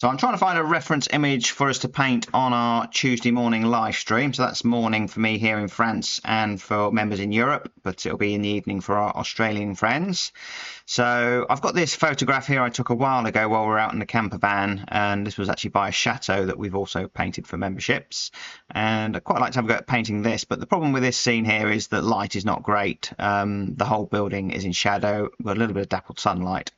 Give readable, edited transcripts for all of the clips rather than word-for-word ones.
So I'm trying to find a reference image for us to paint on our Tuesday morning live stream. So that's morning for me here in France and for members in Europe, but it'll be in the evening for our Australian friends. So I've got this photograph here I took a while ago while we were out in the camper van, and this was actually by a chateau that we've also painted for memberships. And I'd quite like to have a go at painting this, but the problem with this scene here is that light is not great. The whole building is in shadow, we've got a little bit of dappled sunlight.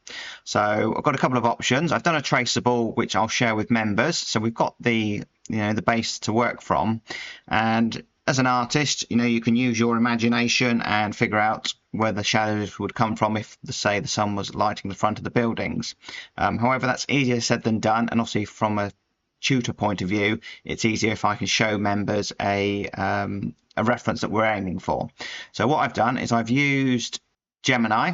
So I've got a couple of options. I've done a traceable, which I'll share with members. So we've got the the base to work from, and as an artist, you can use your imagination and figure out where the shadows would come from if, say, the sun was lighting the front of the buildings. However, that's easier said than done, and obviously from a tutor point of view, it's easier if I can show members a reference that we're aiming for. So what I've done is I've used Gemini,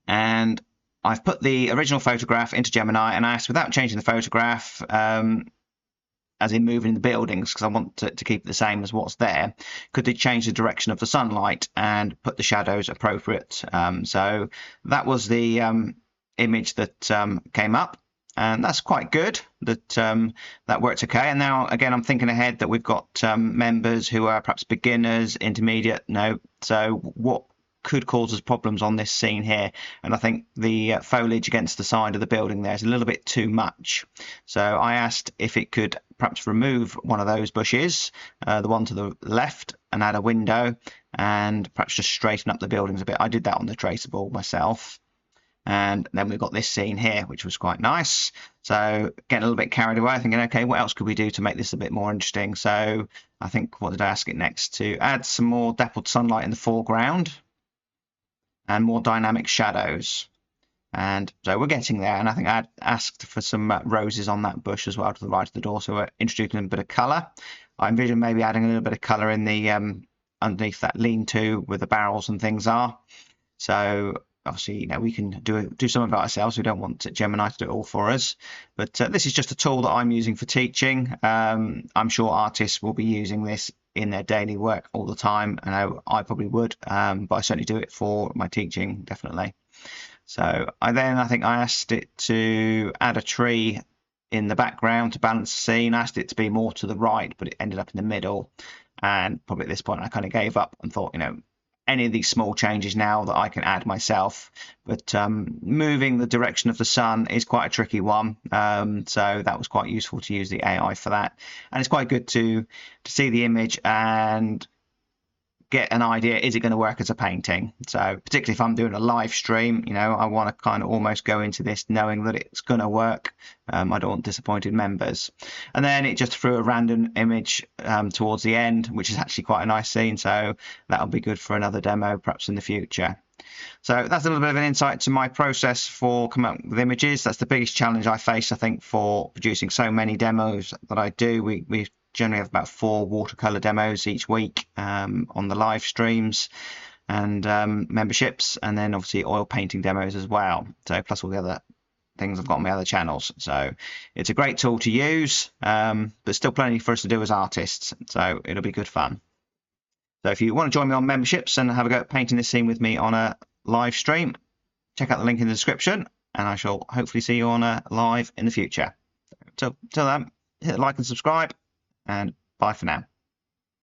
and I've put the original photograph into Gemini and asked, without changing the photograph, as in moving the buildings, because I want to keep it the same as what's there, could they change the direction of the sunlight and put the shadows appropriate? So that was the image that came up, and that's quite good. That worked okay. And now again, I'm thinking ahead that we've got members who are perhaps beginners, intermediate. No, so what could cause us problems on this scene here, and I think the foliage against the side of the building there is a little bit too much. So I asked if it could perhaps remove one of those bushes, the one to the left, and add a window, and perhaps just straighten up the buildings a bit. I did that on the traceable myself. And then we've got this scene here, which was quite nice. So getting a little bit carried away, thinking, okay, what else could we do to make this a bit more interesting? So I think, what did I ask it next? To add some more dappled sunlight in the foreground and more dynamic shadows. And so we're getting there. And I think I asked for some roses on that bush as well to the right of the door. So we're introducing a bit of colour. I envision maybe adding a little bit of colour in the underneath that lean-to where the barrels and things are. So obviously, we can do some of it ourselves. We don't want Gemini to do it all for us. But this is just a tool that I'm using for teaching. I'm sure artists will be using this in their daily work all the time. I know I probably would, but I certainly do it for my teaching, definitely. So I think I asked it to add a tree in the background to balance the scene. I asked it to be more to the right, but it ended up in the middle. And probably at this point, I kind of gave up and thought, any of these small changes now that I can add myself, but moving the direction of the sun is quite a tricky one. So that was quite useful to use the AI for that, and it's quite good to see the image and get an idea, is it going to work as a painting? So particularly if I'm doing a live stream, I want to kind of almost go into this knowing that it's going to work. I don't want disappointed members. And then it just threw a random image towards the end, which is actually quite a nice scene. So that'll be good for another demo, perhaps in the future. So that's a little bit of an insight to my process for coming up with images. That's the biggest challenge I face, I think, for producing so many demos that I do. We generally have about 4 watercolor demos each week on the live streams and memberships, and then obviously oil painting demos as well. So plus all the other things I've got on my other channels. So it's a great tool to use, but still plenty for us to do as artists. So it'll be good fun. So if you want to join me on memberships and have a go at painting this scene with me on a live stream, check out the link in the description, and I shall hopefully see you on a live in the future. Till then, hit like and subscribe, and bye for now.